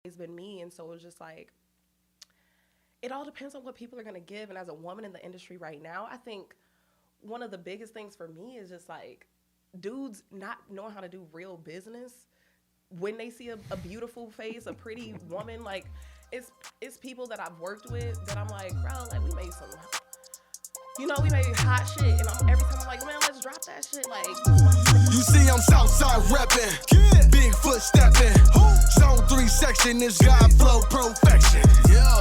always been me. And so it was just like, it all depends on what people are going to give. And as a woman in the industry right now, I think one of the biggest things for me is just like dudes not knowing how to do real business when they see a beautiful face, a pretty woman. Like it's people that I've worked with that I'm like, bro, like we made some, we made hot shit, and every time I'm like, man, let's drop that shit. Like, you see, I'm Southside reppin', Bigfoot steppin', Zone 3 section is God flow perfection.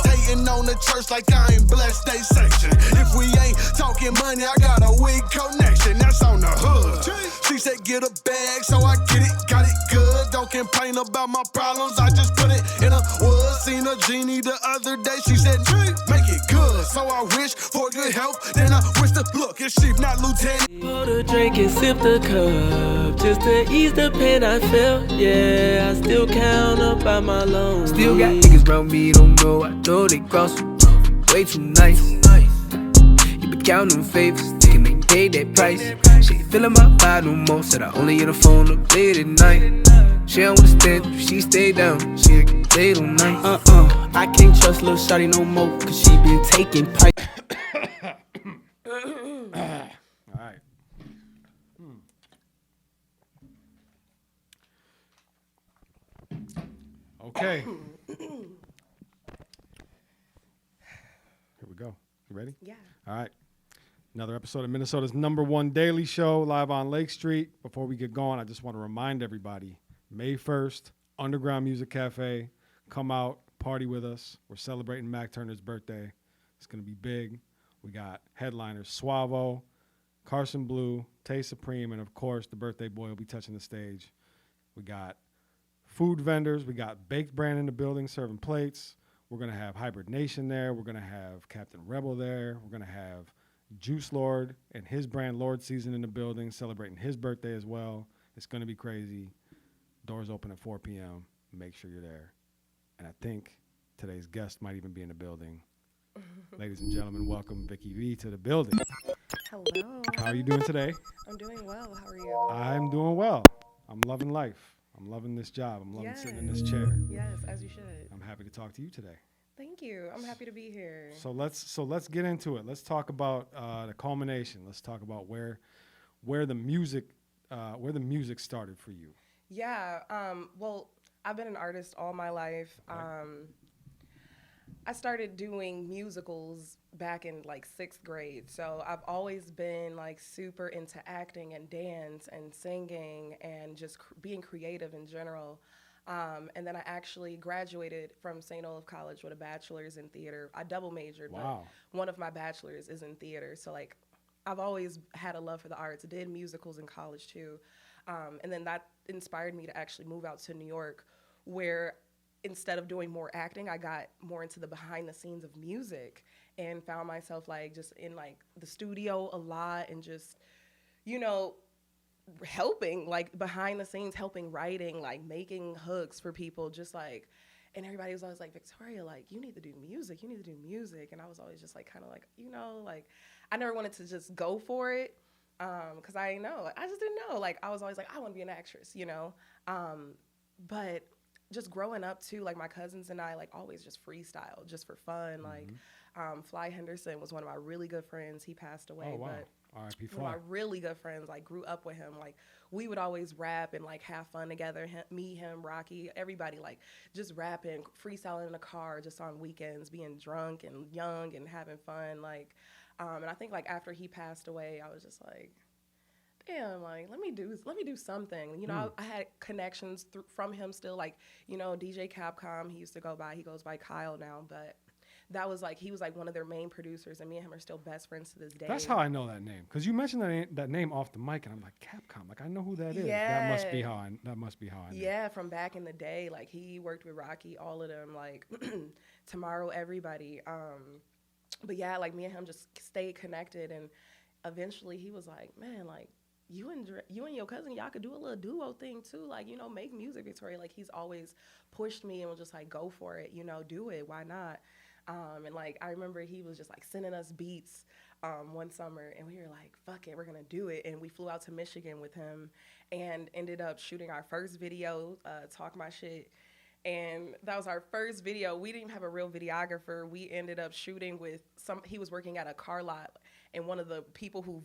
Hating on the church like I ain't blessed they section. If we ain't talking money, I got a weak connection. That's on the hood. She said get a bag, so I get it, got it good. Don't complain about my problems, I just put it in a wood. Seen a genie the other day, she said make it good. So I wish for good health, then I wish to look if she not lieutenant. Pour the drink and sip the cup just to ease the pain I felt. Yeah, I still count up by my loans. Still got niggas round me, don't know. I know they cross way too nice. You been counting favors, thinking they paid that price. She ain't feeling my vibe no more. Said I only hit the phone up late at night. She don't understand if she stay down. She get laid all night. I can't trust little shawty no more, cause she been taking pipe. All right. Okay. Here we go. You ready? yeah. All right. Another episode of Minnesota's #1 daily show live on Lake Street. Before we get going, I just want to remind everybody, May 1st, Underground Music Cafe. Come out, party with us. We're celebrating Mac Turner's birthday. It's going to be big. We got headliners Suavo, Carson Blue, Tay Supreme, and of course, the birthday boy will be touching the stage. We got food vendors. We got Baked Brand in the building serving plates. We're going to have Hybrid Nation there. We're going to have Captain Rebel there. We're going to have Juice Lord and his brand Lord Season in the building celebrating his birthday as well. It's going to be crazy. Doors open at 4 p.m. Make sure you're there. And I think today's guest might even be in the building. Ladies and gentlemen, welcome VICKI V to the building. Hello. How are you doing today? I'm doing well. How are you? I'm doing well. I'm loving life. I'm loving this job. I'm loving sitting in this chair. Yes, as you should. I'm happy to talk to you today. Thank you. I'm happy to be here. So let's get into it. Let's talk about the culmination. Let's talk about where the music started for you. Yeah. Well, I've been an artist all my life. Right. I started doing musicals back in like 6th grade. So I've always been like super into acting and dance and singing and just being creative in general. And then I actually graduated from St. Olaf College with a bachelor's in theater. I double majored, Wow. but one of my bachelors is in theater. So like I've always had a love for the arts. I did musicals in college too. And then that inspired me to actually move out to New York, where instead of doing more acting, I got more into the behind the scenes of music and found myself like just in like the studio a lot and just, helping like behind the scenes, helping writing, like making hooks for people, just like, and everybody was always like, Victoria, like you need to do music. And I was always just like, kind of like, like I never wanted to just go for it. Cause I just didn't know. Like I was always like, I want to be an actress, but just growing up too, like my cousins and I like always just freestyle just for fun. Like Fly Henderson was one of my really good friends. He passed away. Oh, wow. But R.I.P. one of Fly. my really good friends, like grew up with him. Like we would always rap and like have fun together. Me, him, Rocky, everybody like just rapping, freestyling in the car, just on weekends, being drunk and young and having fun. Like, and I think like after he passed away, I was just like, damn, like let me do something. I had connections from him still, like DJ Capcom. He goes by Kyle now, but that was like he was like one of their main producers, and me and him are still best friends to this day. That's how I know that name, because you mentioned that name off the mic, and I'm like, Capcom, like I know who that is. Yeah. That must be how I know. Yeah, from back in the day, like he worked with Rocky, all of them, like Tomorrow, everybody. But yeah, like me and him just stayed connected, and eventually he was like, man, like you and your cousin, y'all could do a little duo thing too, like make music, Victoria. Like he's always pushed me and was just like, go for it, do it, why not? And like I remember he was just like sending us beats one summer, and we were like, fuck it, we're gonna do it. And we flew out to Michigan with him and ended up shooting our first video, Talk My Shit. And that was our first video. We didn't even have a real videographer. We ended up shooting with he was working at a car lot, and one of the people who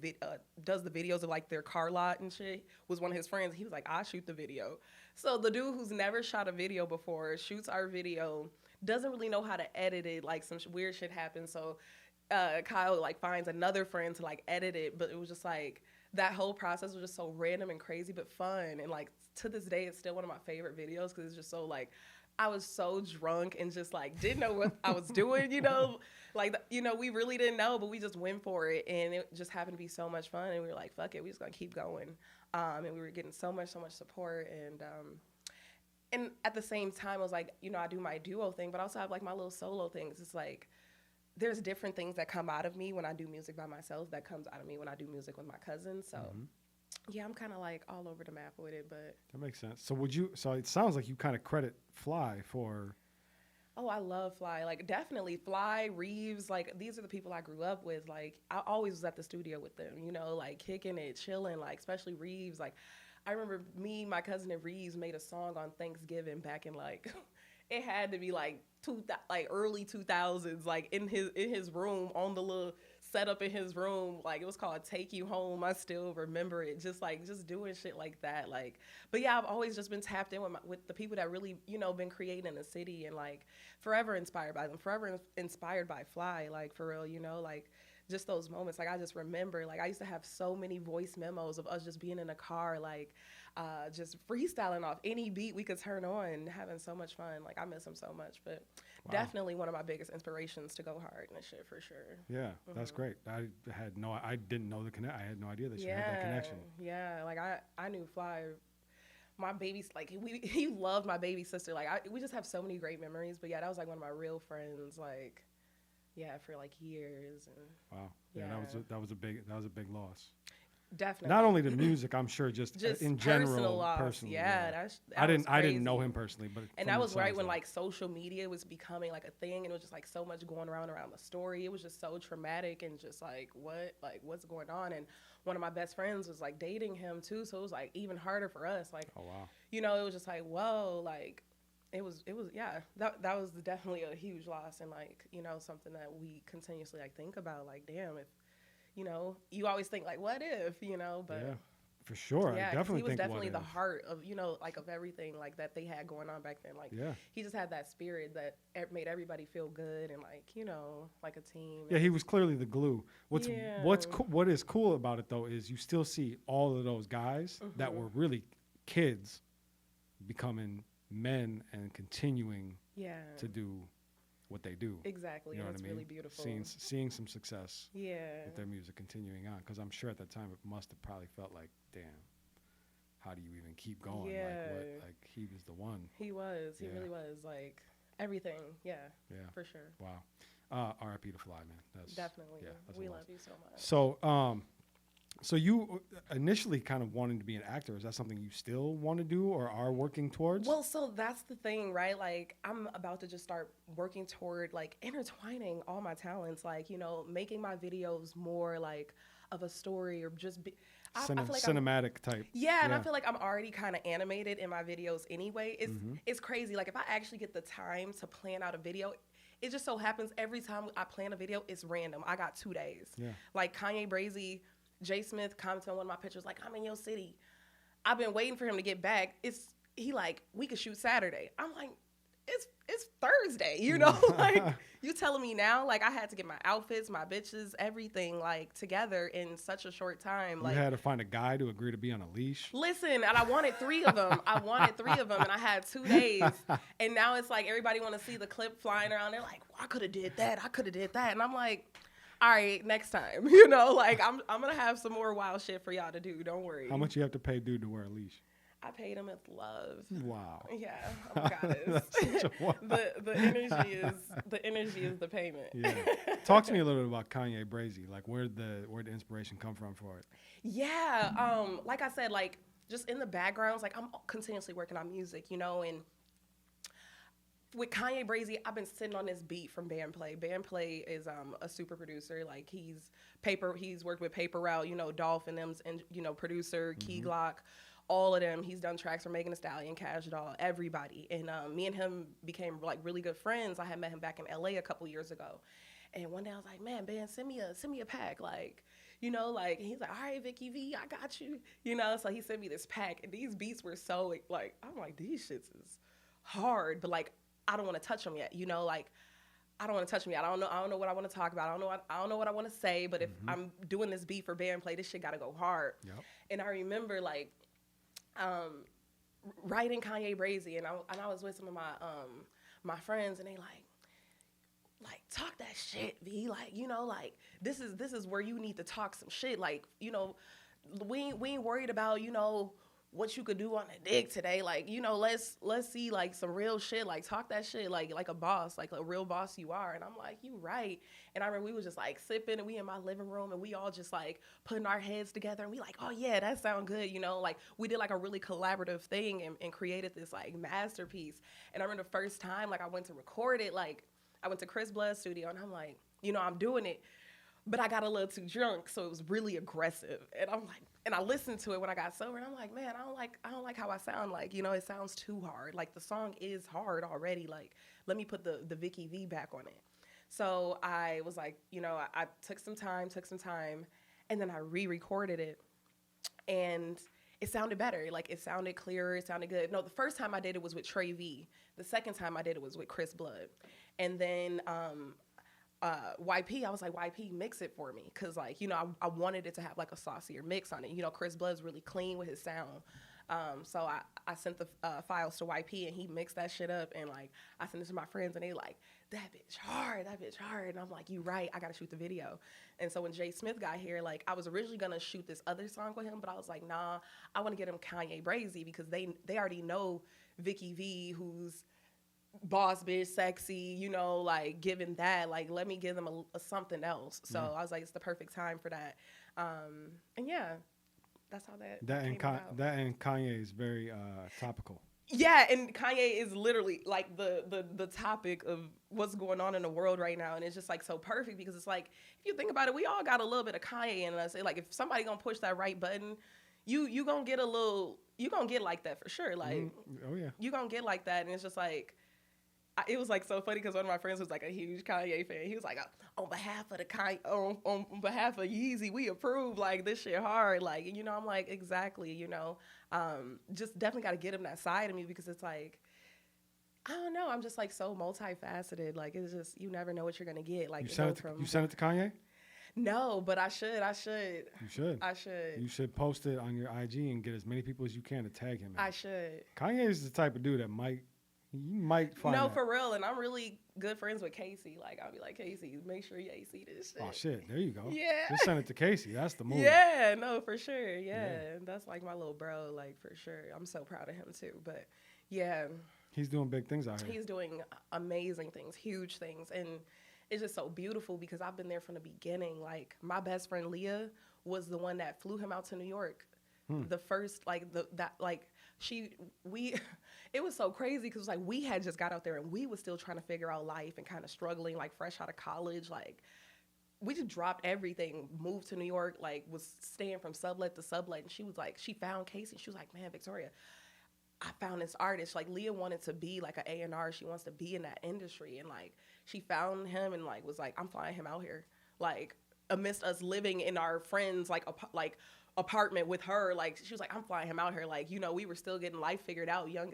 does the videos of like their car lot and shit was one of his friends. He was like, "I'll shoot the video." So the dude who's never shot a video before shoots our video, doesn't really know how to edit it. Like some weird shit happens. So Kyle like finds another friend to like edit it, but it was just like that whole process was just so random and crazy but fun. And like to this day, it's still one of my favorite videos because it's just so like I was so drunk and just like didn't know what I was doing, you know, like we really didn't know, but we just went for it, and it just happened to be so much fun, and we were like, fuck it, we just gonna keep going, and we were getting so much support, and at the same time, I was like, I do my duo thing, but I also have like my little solo things. It's like there's different things that come out of me when I do music by myself that comes out of me when I do music with my cousins. So yeah, I'm kind of like all over the map with it, but that makes sense. So it sounds like you kind of credit Fly for. Oh, I love Fly. Like definitely Fly, Reeves, like these are the people I grew up with. Like I always was at the studio with them, like kicking it, chilling, like especially Reeves. Like I remember my cousin and Reeves made a song on Thanksgiving back in like it had to be like early 2000s, like in his room on the little setup in his room. Like it was called Take You Home. I still remember it. Just doing shit like that. Like, but yeah, I've always just been tapped in with the people that really been creating in the city, and like forever inspired by them, forever inspired by Fly. Like for real, like just those moments. Like I just remember, like I used to have so many voice memos of us just being in a car, like just freestyling off any beat we could turn on, having so much fun. Like I miss him so much, but definitely one of my biggest inspirations to go hard and shit for sure. Yeah, that's great. I didn't know the connect. I had no idea that you had that connection. Yeah, like I knew Fly. My baby's like he loved my baby sister. Like we just have so many great memories. But yeah, that was like one of my real friends. Like yeah, for like years. And, wow. Yeah, that was a big loss. Definitely. Not only the music, I'm sure, just in general, loss. personally. Yeah, I didn't know him personally, but that was right when like social media was becoming like a thing, and it was just like so much going around the story. It was just so traumatic, and just like what's going on. And one of my best friends was like dating him too, so it was like even harder for us. Like, oh wow, it was just like whoa, like it was yeah. That was definitely a huge loss, and like something that we continuously like think about. Like damn, if you always think like, what if, but yeah, for sure. Yeah, I definitely he was think definitely the if. heart of, like of everything like that they had going on back then. Like, he just had that spirit that made everybody feel good and like, like a team. Yeah, he was clearly the glue. What is cool about it though is you still see all of those guys that were really kids becoming men and continuing to do what they do. Exactly. You know what I mean? Really beautiful. Seeing some success with their Yeah. music continuing on, because I'm sure at that time it must have probably felt like, damn, how do you even keep going? Yeah. Like he was the one. He was. He Yeah. really was. Like everything. Yeah. Yeah. For sure. Wow. R.I.P. to Fly, man. That's Definitely. Yeah, that's We a loss. love you so much. So you initially kind of wanted to be an actor. Is that something you still want to do or are working towards? Well, so that's the thing, right? Like, I'm about to just start working toward, like, intertwining all my talents, like, making my videos more, like, of a story or just I feel like cinematic type. Yeah, and I feel like I'm already kind of animated in my videos anyway. It's crazy. Like, if I actually get the time to plan out a video, it just so happens every time I plan a video, it's random. I got 2 days. Yeah. Like, Kanye Bra, Jay Smith commented on one of my pictures, like, I'm in your city. I've been waiting for him to get back. He like, we could shoot Saturday. I'm like, it's Thursday, like, you telling me now? Like, I had to get my outfits, my bitches, everything, like, together in such a short time. You like, had to find a guy to agree to be on a leash. Listen, and I wanted 3 of them. And I had 2 days. And now it's like everybody want to see the clip flying around. They're like, well, I could have did that. And I'm like, all right, next time, like I'm going to have some more wild shit for y'all to do. Don't worry. How much you have to pay dude to wear a leash? I paid him with love. Wow. Yeah. Oh my goodness. the energy is the payment. Yeah. Talk to me a little bit about Kanye Bra. Like where'd the inspiration come from for it? Yeah. Like I said, like just in the backgrounds, like I'm continuously working on music, and with Kanye Bra, I've been sitting on this beat from Bandplay. Bandplay is a super producer. Like he's worked with Paper Route, Dolph and them's, and producer, Key Glock, all of them. He's done tracks for Megan Thee Stallion, Cash Doll, everybody. And me and him became like really good friends. I had met him back in LA a couple years ago. And one day I was like, man, Ben, send me a pack. Like, you know, like, and he's like, all right, Vicky V, I got you. You know, so he sent me this pack. And these beats were so, like, I'm like, these shits is hard. But, like, I don't want to touch them yet. You know, like, I don't want to touch them yet. I don't know what I want to talk about. I don't know what I want to say. But if I'm doing this beat for band play, this shit got to go hard. Yep. And I remember, like, writing Kanye Brazy. And I was with some of my friends, and they like, talk that shit, V. Like, you know, like, this is where you need to talk some shit. Like, you know, we ain't worried about, you know, what you could do on the dick today. Like, you know, let's see, like, some real shit. Like, talk that shit like a boss, like a real boss you are. And I'm like, you right. And I remember we was just, like, sipping, and we in my living room, and we all just, like, putting our heads together, and we like, oh, yeah, that sound good, you know? Like, we did, like, a really collaborative thing and created this, like, masterpiece. And I remember the first time, like, I went to record it, like, I went to Chris Blood's studio, and I'm like, you know, I'm doing it, but I got a little too drunk, so it was really aggressive. And I'm like, and I listened to it when I got sober, and I'm like, man, I don't like how I sound. Like, you know, it sounds too hard. Like, the song is hard already. Like, let me put the Vicky V back on it. So I was like, you know, I took some time, and then I re-recorded it, and it sounded better. Like, it sounded clearer, it sounded good. No, the first time I did it was with Trey V. The second time I did it was with Chris Blood. And then YP, I was like, YP, mix it for me. Because, like, you know, I wanted it to have, like, a saucier mix on it. You know, Chris Blood's really clean with his sound. So I sent the files to YP, and he mixed that shit up. And, like, I sent it to my friends, and they like, that bitch hard. And I'm like, you right, I got to shoot the video. And so when Jay Smith got here, like, I was originally going to shoot this other song with him, but I was like, nah, I want to get him Kanye Brazy, because they already know Vicky V, who's boss bitch, sexy, you know, like, given that, like, let me give them a something else. So I was like, it's the perfect time for that. And yeah, that's how that came about. That and Kanye is very topical. Yeah, and Kanye is literally like the topic of what's going on in the world right now, and it's just like so perfect, because it's like, if you think about it, we all got a little bit of Kanye in us. Like, if somebody gonna push that right button, you gonna get you gonna get like that for sure. Like, oh yeah, you gonna get like that, and it's just like, it was like so funny, because one of my friends was like a huge Kanye fan. He was like, on behalf of on behalf of Yeezy, we approve, like, this shit hard. Like, you know, I'm like, exactly, you know, just definitely got to get him that side of me, because it's like, I don't know, I'm just like so multifaceted. Like, it's just, you never know what you're going to get. Like, you sent it to Kanye? No, but I should. You should. I should. You should post it on your IG and get as many people as you can to tag him in. I should. Kanye is the type of dude that you might find No, that. for real. And I'm really good friends with Casey. Like, I'll be like, Casey, make sure you see this shit. Oh, shit. There you go. Yeah. Just send it to Casey. That's the move. Yeah, no, for sure. Yeah. That's like my little bro, like, for sure. I'm so proud of him, too. But, yeah. He's doing big things out here. He's doing amazing things, huge things. And it's just so beautiful, because I've been there from the beginning. Like, my best friend, Leah, was the one that flew him out to New York. The first, like, it was so crazy, because, like, we had just got out there, and we was still trying to figure out life and kind of struggling, like, fresh out of college. Like, we just dropped everything, moved to New York, like, was staying from sublet to sublet. And she was like, she found Casey. She was like, man, Victoria, I found this artist. Like, Leah wanted to be like an A&R. She wants to be in that industry. And, like, she found him and, like, was like, I'm flying him out here. Like, amidst us living in our friends, like apartment with her, like, she was like, I'm flying him out here. Like, you know, we were still getting life figured out, young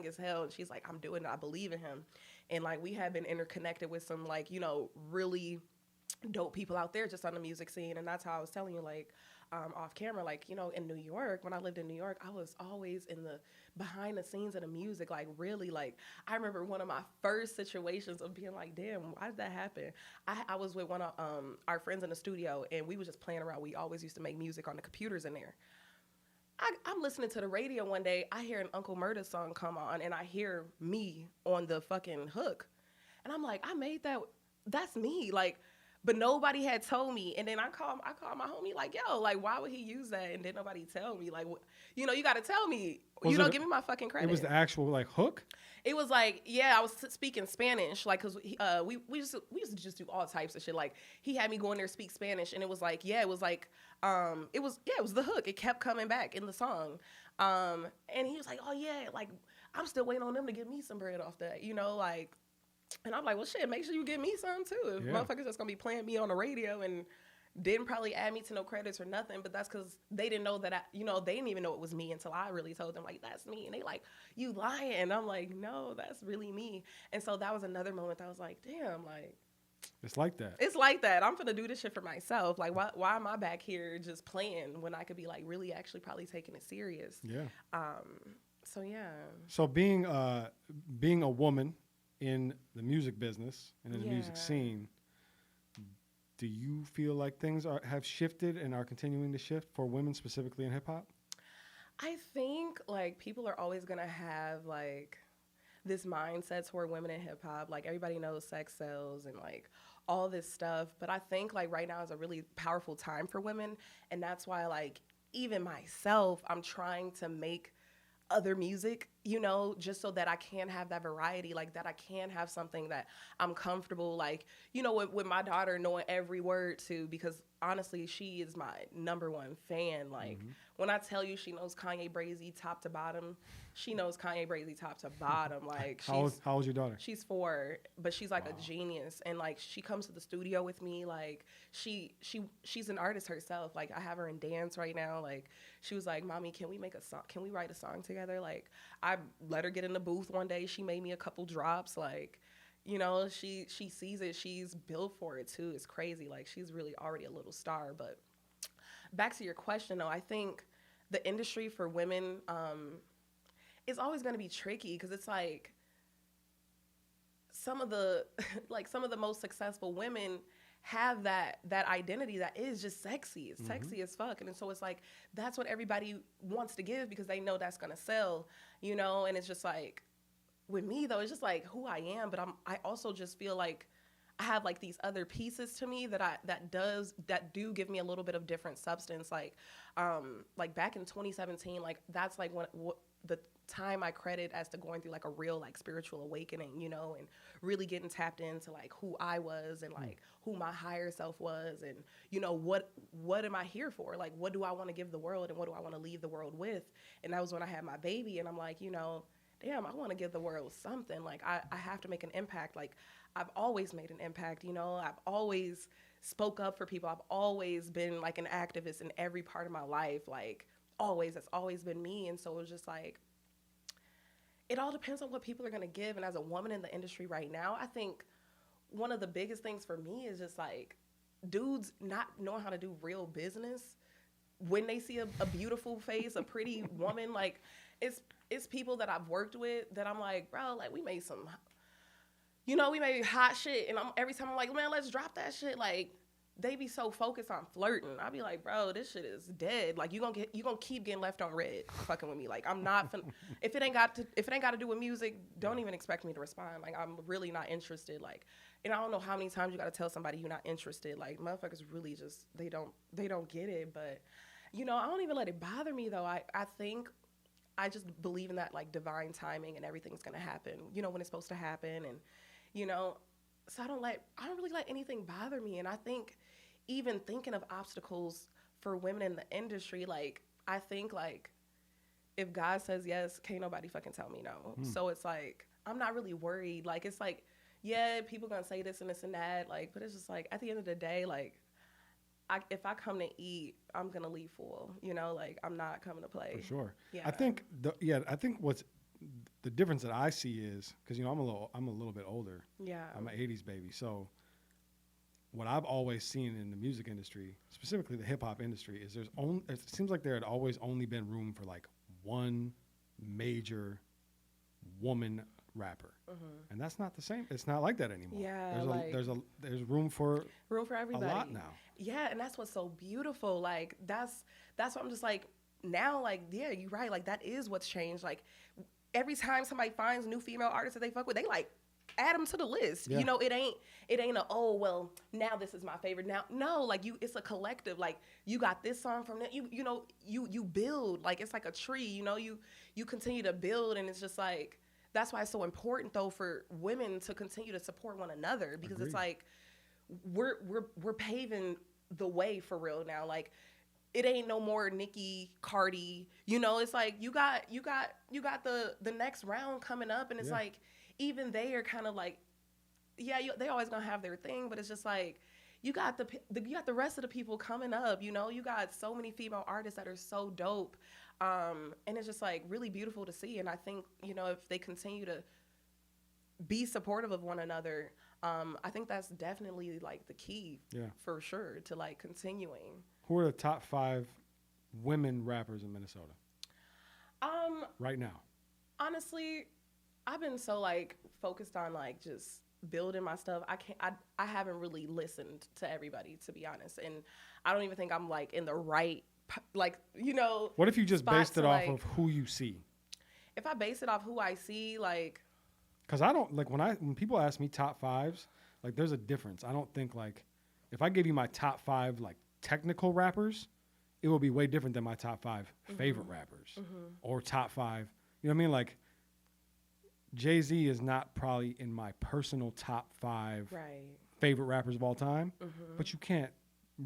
as hell. And she's like, I'm doing it. I believe in him. And, like, we have been interconnected with some, like, you know, really dope people out there just on the music scene. And that's how I was telling you, like, off camera, like, you know, in New York, when I lived in New York, I was always in the behind the scenes of the music. Like, really, like, I remember one of my first situations of being like, damn, why did that happen? I was with one of our friends in the studio, and we was just playing around. We always used to make music on the computers in there. I'm listening to the radio one day. I hear an Uncle Murda song come on, and I hear me on the fucking hook. And I'm like, I made that. That's me. Like, But nobody had told me. And then I called my homie like, yo, like, why would he use that? And then nobody tell me. Like, you know, you got to tell me. Give me my fucking credit. It was the actual, like, hook? It was like, yeah, I was speaking Spanish, like, cause we used to just do all types of shit. Like, he had me go in there speak Spanish, and it was like, it was the hook. It kept coming back in the song, and he was like, oh yeah, like I'm still waiting on them to give me some bread off that, you know, like, and I'm like, well, shit, make sure you give me some too. If motherfuckers just gonna be playing me on the radio and didn't probably add me to no credits or nothing, but that's because they didn't know that they didn't even know it was me until I really told them, like, that's me. And they like, you lying. And I'm like, no, that's really me. And so that was another moment that I was like, damn, like. It's like that. It's like that. I'm finna do this shit for myself. Like, why am I back here just playing when I could be like really actually probably taking it serious? Yeah. So yeah. So being a woman in the music business and in the music scene, do you feel like things have shifted and are continuing to shift for women specifically in hip hop? I think like people are always gonna have like this mindset toward women in hip hop. Like everybody knows sex sells and like all this stuff. But I think like right now is a really powerful time for women. And that's why like even myself, I'm trying to make other music, you know, just so that I can have that variety, like that I can have something that I'm comfortable, like, you know, with my daughter knowing every word to, because honestly, she is my number one fan. Like when I tell you she knows Kanye Bra top to bottom, she knows Kanye Bra top to bottom. Like how old's your daughter? She's 4, but she's like a genius. And like she comes to the studio with me. Like she's an artist herself. Like I have her in dance right now. Like she was like, Mommy, can we make a song? Can we write a song together? Like I let her get in the booth one day. She made me a couple drops. Like, you know, she sees it. She's built for it too. It's crazy. Like she's really already a little star. But back to your question though, I think the industry for women is always going to be tricky because it's like some of the most successful women have that identity that is just sexy. It's sexy as fuck. And so it's like, that's what everybody wants to give because they know that's going to sell, you know? And it's just like, with me though, it's just like who I am. But I also just feel like I have like these other pieces to me that do give me a little bit of different substance. Like back in 2017, like that's like what the time I credit as to going through like a real like spiritual awakening, you know, and really getting tapped into like who I was and like who my higher self was and, you know, what am I here for? Like, what do I want to give the world and what do I want to leave the world with? And that was when I had my baby and I'm like, you know, damn, I want to give the world something. Like I have to make an impact. Like I've always made an impact, you know, I've always spoke up for people. I've always been like an activist in every part of my life. Like always, that's always been me. And so it was just like, it all depends on what people are going to give. And as a woman in the industry right now, I think one of the biggest things for me is just like dudes not knowing how to do real business when they see a beautiful face, a pretty woman. Like it's people that I've worked with that I'm like, bro, like we made some, you know, we made hot shit. And every time I'm like, man, let's drop that shit. Like they be so focused on flirting. I be like, bro, this shit is dead. Like you gonna keep getting left on red fucking with me. Like I'm not if it ain't got to do with music, don't even expect me to respond. Like I'm really not interested. Like, and I don't know how many times you got to tell somebody you're not interested. Like motherfuckers really just they don't get it. But you know, I don't even let it bother me though. I think I just believe in that like divine timing and everything's gonna happen, you know, when it's supposed to happen. And you know, so I don't really let anything bother me. And I think even thinking of obstacles for women in the industry, like I think like if God says yes, can't nobody fucking tell me no. So it's like I'm not really worried. Like it's like, yeah, people gonna say this and this and that, like, but it's just like at the end of the day, like if I come to eat, I'm gonna leave full, you know, like I'm not coming to play. For sure. Yeah. I think what's the difference that I see is because, you know, I'm a little bit older. Yeah. I'm an 80s baby. So what I've always seen in the music industry, specifically the hip hop industry, is it seems like there had always only been room for like one major woman rapper. And that's not the same. It's not like that anymore. Yeah. There's room for everybody. A lot now. Yeah, and that's what's so beautiful. Like that's what I'm just like now, like, yeah, you're right. Like that is what's changed. Like every time somebody finds new female artists that they fuck with, they like add them to the list. Yeah. You know, it ain't a, oh well, now this is my favorite. Now no, like it's a collective. Like you got this song from that. You build, like it's like a tree. You know, you continue to build, and it's just like that's why it's so important though for women to continue to support one another, because Agreed. it's like we're paving the way for real now. Like it ain't no more Nicki, Cardi. You know, it's like you got the next round coming up, and it's like even they are kind of like, they always gonna have their thing, but it's just like you got the rest of the people coming up. You know, you got so many female artists that are so dope, and it's just like really beautiful to see. And I think, you know, if they continue to be supportive of one another, I think that's definitely like the key for sure to like continuing. Who are the top 5 women rappers in Minnesota? Right now. Honestly, I've been so like focused on like just building my stuff. I haven't really listened to everybody, to be honest, and I don't even think I'm like in the right, like, you know. What if you just based it off of who you see? If I base it off who I see, like, because I don't like when people ask me top 5s, like there's a difference. I don't think like if I give you my top 5 like technical rappers, it will be way different than my top 5 favorite rappers or top 5. You know what I mean? Like Jay-Z is not probably in my personal top 5 favorite rappers of all time, but you can't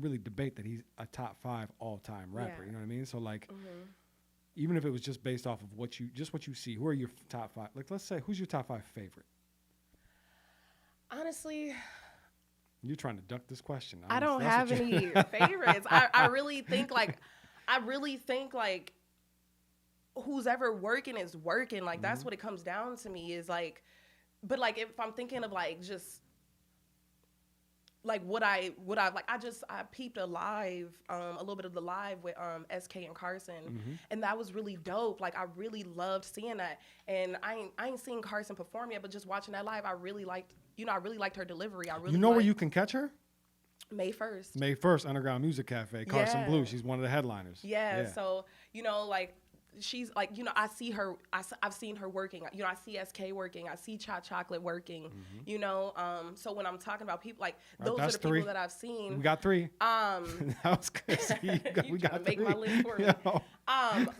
really debate that he's a top 5 all-time rapper. You know what I mean? So like, even if it was just based off of what you see, who are your top 5? Like, let's say, who's your top 5 favorite? Honestly, you're trying to duck this question. I don't have any favorites. I really think like who's ever working is working. Like that's what it comes down to me is like, but like if I'm thinking of like just like what I like, I peeped a live, a little bit of the live with SK and Carson, and that was really dope. Like I really loved seeing that, and I ain't seen Carson perform yet, but just watching that live, I really liked her delivery. Where you can catch her? May 1st. May 1st, Underground Music Cafe, Carson Blue. She's one of the headliners. Yeah. So you know, like she's like, you know, I see her. I've seen her working. You know, I see SK working. I see Cha Chocolate working. You know, so when I'm talking about people, like those are the people that I've seen. We got 3. That was good. We got 3. Make my list for me.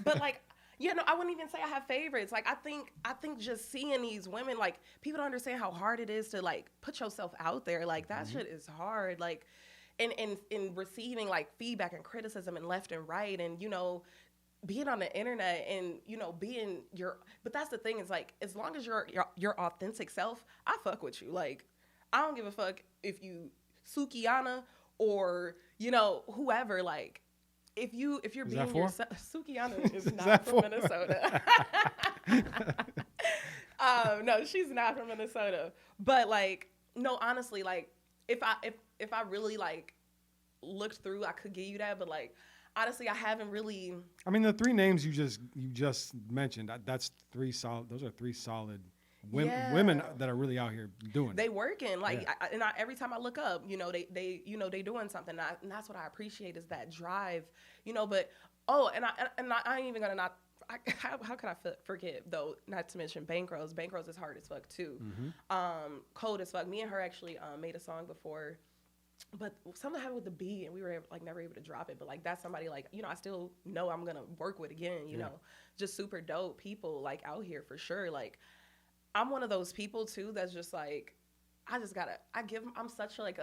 But like, you know, I wouldn't even say I have favorites. Like I think just seeing these women, like people don't understand how hard it is to like put yourself out there. Like that shit is hard. Like, and receiving like feedback and criticism and left and right, and you know, being on the internet and, you know, being but that's the thing is like, as long as you're your authentic self, I fuck with you. Like, I don't give a fuck if you Sukiana or, you know, whoever, like, if you're being yourself, Sukiana is not from Minnesota. No, she's not from Minnesota. But like, no, honestly, like if I really like looked through, I could give you that, but like, honestly, I haven't really. I mean, the 3 names you just mentioned, that's 3 solid. Those are 3 solid women that are really out here doing. They working like, every time I look up, you know, they you know, they doing something, and that's what I appreciate is that drive, you know. But I ain't even gonna how could I forget though? Not to mention Bankrose. Bankrose is hard as fuck too. Cold as fuck. Me and her actually made a song before. But something happened with the beat, and we were like never able to drop it. But like that's somebody like, you know, I still know I'm gonna work with again. You know, just super dope people like out here for sure. Like I'm one of those people too that's just like I'm such like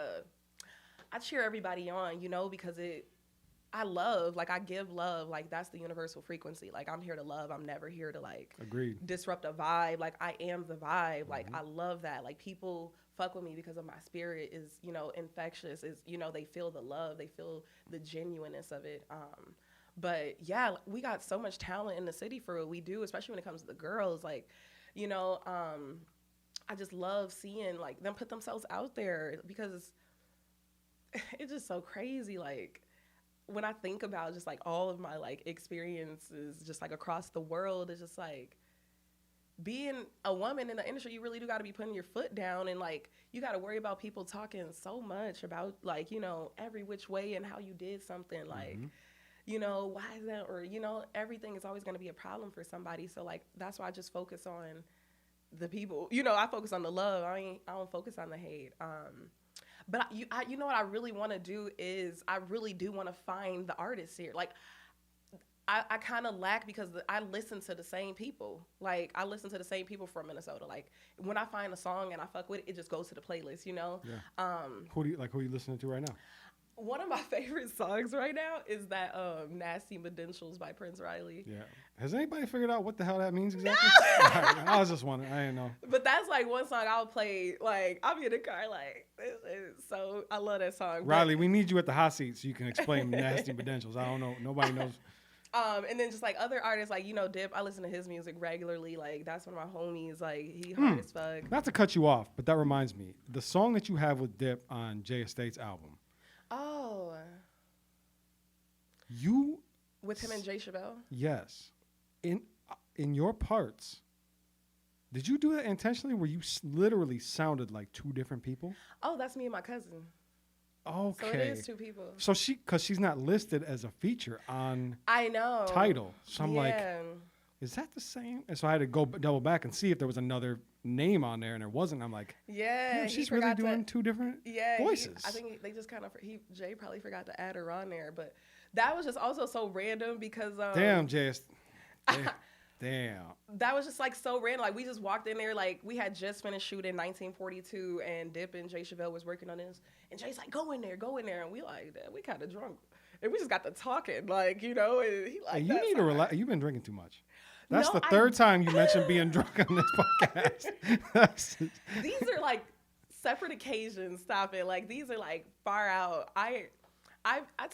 I cheer everybody on, you know, because I give love. Like that's the universal frequency. Like I'm here to love. I'm never here to like disrupt a vibe. Like I am the vibe. Like I love that. Like people fuck with me because of my spirit is, you know, infectious, is, you know, they feel the love, they feel the genuineness of it. But yeah, we got so much talent in the city for what we do, especially when it comes to the girls. Like, you know, I just love seeing like them put themselves out there because it's just so crazy. Like when I think about just like all of my like experiences just like across the world, it's just like, being a woman in the industry, you really do got to be putting your foot down, and like you got to worry about people talking so much about like, you know, every which way and how you did something, like, you know, why is that, or, you know, everything is always going to be a problem for somebody. So like that's why I just focus on the people. You know, I focus on the love. I don't focus on the hate. But you know what I really want to do is I really do want to find the artists here. Like, I kind of lack because I listen to the same people. Like, I listen to the same people from Minnesota. Like, when I find a song and I fuck with it, it just goes to the playlist, you know? Yeah. Who are you listening to right now? One of my favorite songs right now is that Nasty Credentials by Prince Riley. Yeah. Has anybody figured out what the hell that means exactly? Right, I was just wondering. I didn't know. But that's like one song I'll play. Like, I'll be in the car like, so I love that song. Riley, we need you at the hot seat so you can explain Nasty Credentials. I don't know. Nobody knows. And then just like other artists, like, you know, Dip, I listen to his music regularly. Like, that's one of my homies. Like, he hard as fuck. Not to cut you off, but that reminds me. The song that you have with Dip on Jay Estate's album. Oh. You. With him and Jay Chabelle? Yes. In your parts, did you do that intentionally where you literally sounded like two different people? Oh, that's me and my cousin. Okay. So it is two people. So because she's not listed as a feature on I know title. So I'm like, is that the same? And so I had to go double back and see if there was another name on there, and there wasn't. I'm like, yeah, she's really doing two different voices. I think they just kind of Jay probably forgot to add her on there, but that was just also so random because damn, Jay. Damn. That was just like so random. Like, we just walked in there, like, we had just finished shooting 1942, and Dip and Jay Chabelle was working on this, and Jay's like, go in there, and we like, we kind of drunk, and we just got to talking, like, you know, and he like, hey, you need to relax. You've been drinking too much. That's the third time you mentioned being drunk on this podcast. These are like separate occasions. Stop it. Like, these are like far out. I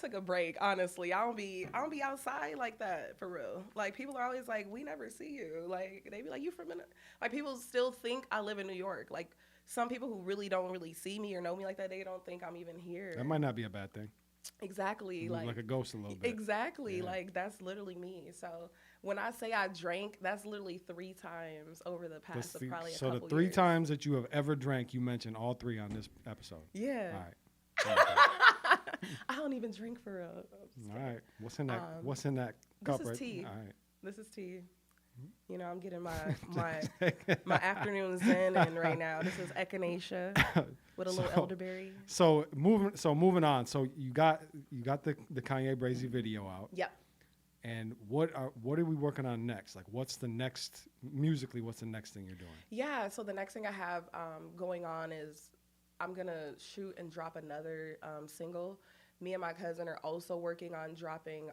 took a break, honestly. I don't be outside like that, for real. Like, people are always like, we never see you. Like, they be like, you from Minnesota? Like, people still think I live in New York. Like, some people who really don't really see me or know me like that, they don't think I'm even here. That might not be a bad thing. Exactly. Like a ghost a little bit. Exactly. Yeah. Like, that's literally me. So when I say I drank, that's literally 3 times over the past of probably a couple years. So the 3 times that you have ever drank, you mentioned all 3 on this episode. Yeah. All right. I don't even drink for real. All right. What's in that cup? This is tea. All right. This is tea. You know, I'm getting my afternoon zen in right now. This is echinacea with a little elderberry. So moving on. So you got the Kanye Bra video out. Yep. And what are we working on next? Like, what's the next musically? What's the next thing you're doing? Yeah. So the next thing I have going on is I'm gonna shoot and drop another single. Me and my cousin are also working on dropping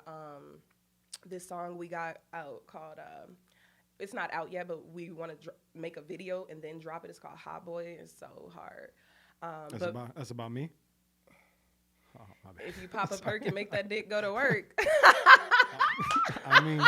this song we got out called. It's not out yet, but we want to make a video and then drop it. It's called Hot Boy. It's so hard. That's about me. Oh, my bad. If you pop a perk and make that dick go to work. I mean.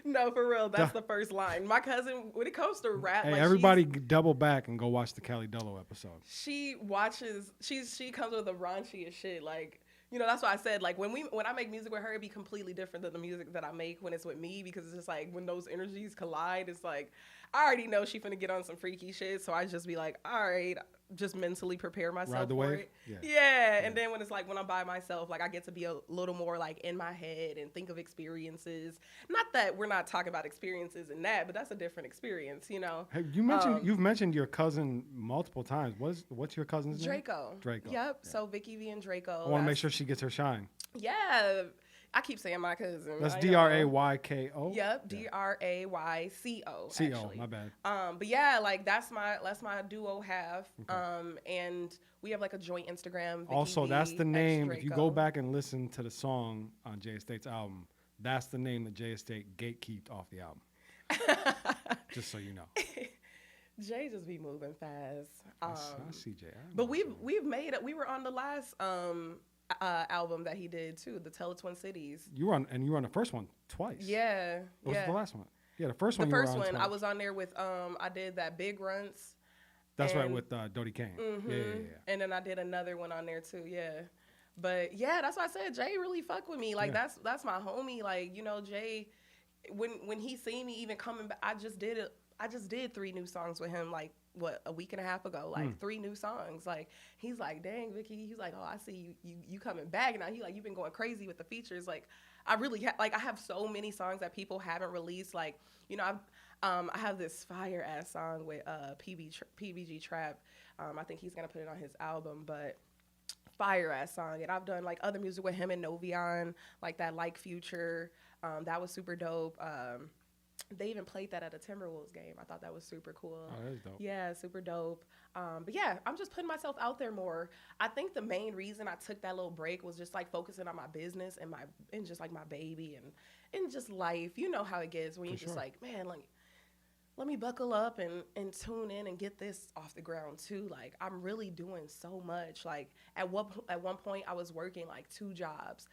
No, for real. That's the first line. My cousin, when it comes to rap, hey, like, everybody double back and go watch the Kelly Dello episode. She watches. She comes with the raunchiest shit. Like, you know, that's why I said, like, when I make music with her, it'd be completely different than the music that I make when it's with me, because it's just like when those energies collide, it's like I already know she finna get on some freaky shit, so I just be like, all right, just mentally prepare myself for it. Yeah. And then when it's like when I'm by myself, like, I get to be a little more like in my head and think of experiences. Not that we're not talking about experiences in that, but that's a different experience, you know. Hey, you've mentioned your cousin multiple times. What's your cousin's name? Draco. Yep. Yeah. So VICKI V and Draco. I want to make sure she gets her shine. Yeah. I keep saying my cousin. That's Drayko. Yep, Drayco. Co, my bad. But yeah, like that's my duo half. Okay. And we have like a joint Instagram. Also, that's the name. If you go back and listen to the song on Jay Estate's album, that's the name that Jay Estate gatekeeped off the album. Just so you know. Jay just be moving fast. I see Jay. But we've made it. We were on the last album that he did too, the Tell of Twin Cities. You were on the first one twice. Yeah. What was the last one? Yeah, the first one. The first one, I was on there with I did that Big Runts. That's right, with Dodie Kane. Mm-hmm. Yeah. And then I did another one on there too. Yeah. But yeah, that's why I said Jay really fuck with me. Like that's my homie. Like, you know, Jay, when he seen me even coming back, I just did 3 new songs with him, like, what, a week and a half ago, like 3 new songs. Like, he's like, dang, VICKI. He's like, oh, I see you coming back now. He like, you've been going crazy with the features. Like, I really I have so many songs that people haven't released. Like, you know, I have this fire ass song with PBG Trap. I think he's gonna put it on his album, but fire ass song. And I've done like other music with him and Novion, like that Like Future. That was super dope. They even played that at a Timberwolves game. I thought that was super cool. Oh, that is dope. Yeah, super dope. But yeah, I'm just putting myself out there more. I think the main reason I took that little break was just like focusing on my business and just like my baby and just life. You know how it gets when you're just like, man, like, let me buckle up and tune in and get this off the ground too. Like, I'm really doing so much. Like, at one point I was working like 2 jobs,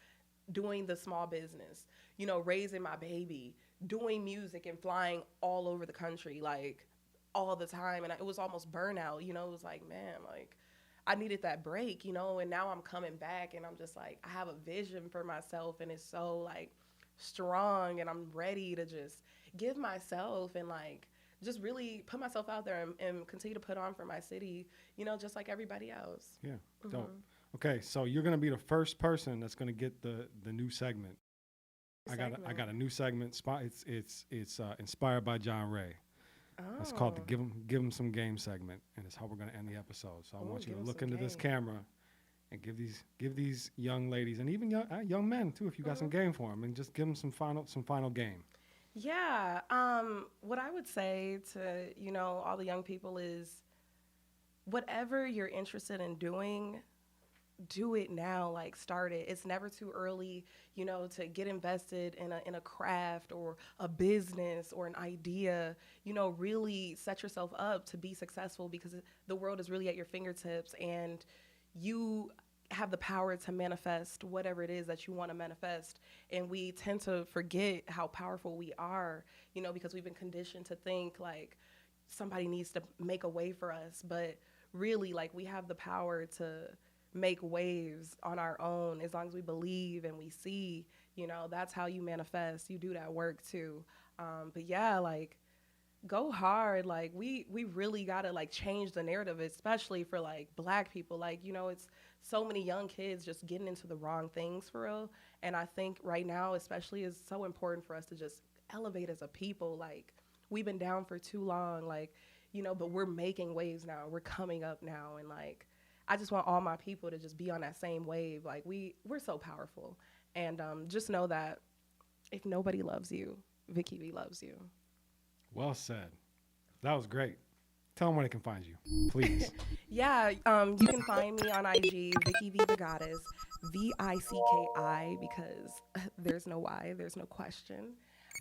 doing the small business, you know, raising my baby, doing music and flying all over the country, like all the time. And it was almost burnout, you know. It was like, man, like I needed that break, you know. And now I'm coming back and I'm just like, I have a vision for myself and it's so like strong, and I'm ready to just give myself and like just really put myself out there and continue to put on for my city, you know, just like everybody else. Yeah, dope. Okay, so you're gonna be the first person that's gonna get the new segment. I got a new segment. It's inspired by John Ray. Oh. It's called the Give 'em Some Game segment, and it's how we're gonna end the episode. So I want you to look into this camera and give these young ladies and even young men too, if you got some game for them, and just give them some final game. Yeah. What I would say to, you know, all the young people is whatever you're interested in doing, do it now. Like, start it. It's never too early, you know, to get invested in a craft or a business or an idea. You know, really set yourself up to be successful, because the world is really at your fingertips, and you have the power to manifest whatever it is that you want to manifest. And we tend to forget how powerful we are, you know, because we've been conditioned to think like somebody needs to make a way for us. But really, like, we have the power to make waves on our own as long as we believe and we see, you know. That's how you manifest. You do that work too. But yeah, like, go hard. Like, we really gotta like change the narrative, especially for like Black people. Like, you know, it's so many young kids just getting into the wrong things for real. And I think right now especially is so important for us to just elevate as a people. Like, we've been down for too long, like, you know, but we're making waves now. We're coming up now. And like, I just want all my people to just be on that same wave. Like, we're so powerful. And just know that if nobody loves you, Vicky V loves you. Well said. That was great. Tell them where they can find you, please. Yeah, you can find me on IG, Vicky V the Goddess, VICKI, because there's no Y, there's no question.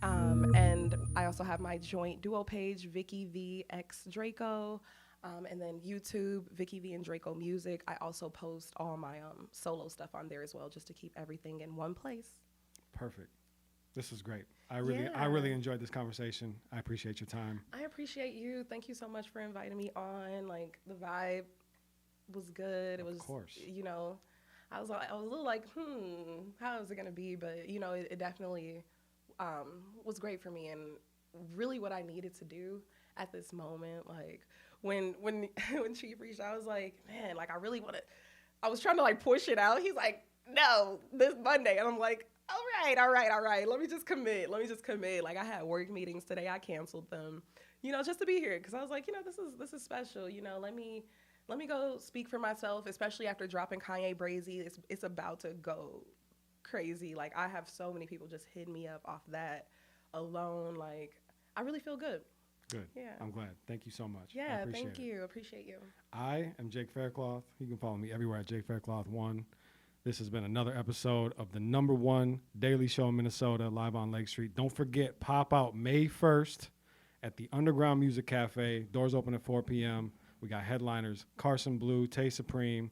And I also have my joint duo page, Vicky V X Draco, and then YouTube, Vicky V and Draco Music. I also post all my solo stuff on there as well, just to keep everything in one place. Perfect. This was great. I really enjoyed this conversation. I appreciate your time. I appreciate you. Thank you so much for inviting me on. Like, the vibe was good. It was, of course, you know, I was a little like, how is it gonna be? But you know, it definitely was great for me, and really what I needed to do at this moment. Like, when Chief reached out, I was like, man, like, I really want to. I was trying to like push it out. He's like, no, this Monday, and I'm like, all right. Let me just commit. Like, I had work meetings today. I canceled them, you know, just to be here. Cause I was like, you know, this is special. You know, let me go speak for myself, especially after dropping Kanye Bra. It's about to go crazy. Like, I have so many people just hitting me up off that alone. Like, I really feel good. Good. Yeah. I'm glad. Thank you so much. Yeah. Thank you. Appreciate you. I am Jake Faircloth. You can follow me everywhere at Jake Faircloth 1. This has been another episode of the #1 daily show in Minnesota, live on Lake Street. Don't forget, pop out May 1st at the Underground Music Cafe. Doors open at 4 p.m. We got headliners, Carson Blue, Tay Supreme.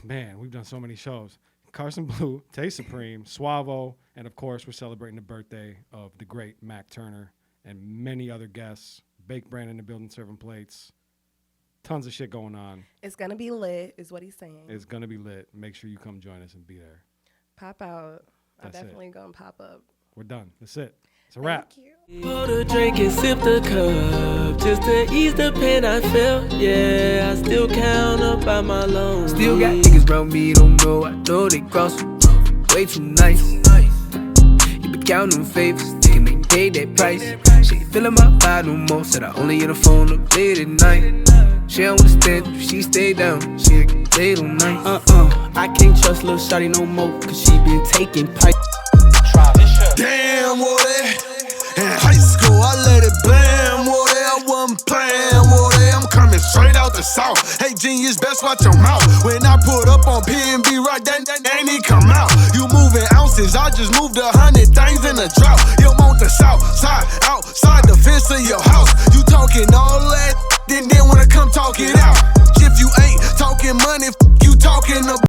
Man, we've done so many shows. Carson Blue, Tay Supreme, Suavo, and of course, we're celebrating the birthday of the great Mac Turner and many other guests. Bake Brand in the building serving plates. Tons of shit going on. It's going to be lit, is what he's saying. It's going to be lit. Make sure you come join us and be there. Pop out. That's I'm definitely going to pop up. We're done. That's it. It's a wrap. Thank you. Pour the drink and sip the cup just to ease the pain I felt. Yeah, I still count up by my loans. Still got niggas around me, don't know. I know they cross way too nice. You been counting favors, they make paid that price. She ain't feeling my vibe no more. Said I only hit the phone up late at night. She don't understand if she stay down. She get late all night. I can't trust Lil' Shawty no more, cause she been taking pipe. Damn, what in high school, I let it blam, what I wasn't playing, what I'm coming straight out the south. Hey, genius, best watch your mouth. When I put up on P&B, right, that ain't he come out. You moving ounces, I just moved 100 things in a drought. You want the south side, outside the fence of your house. You talking all that, then wanna come talk it out. If you ain't talking money, you talking about.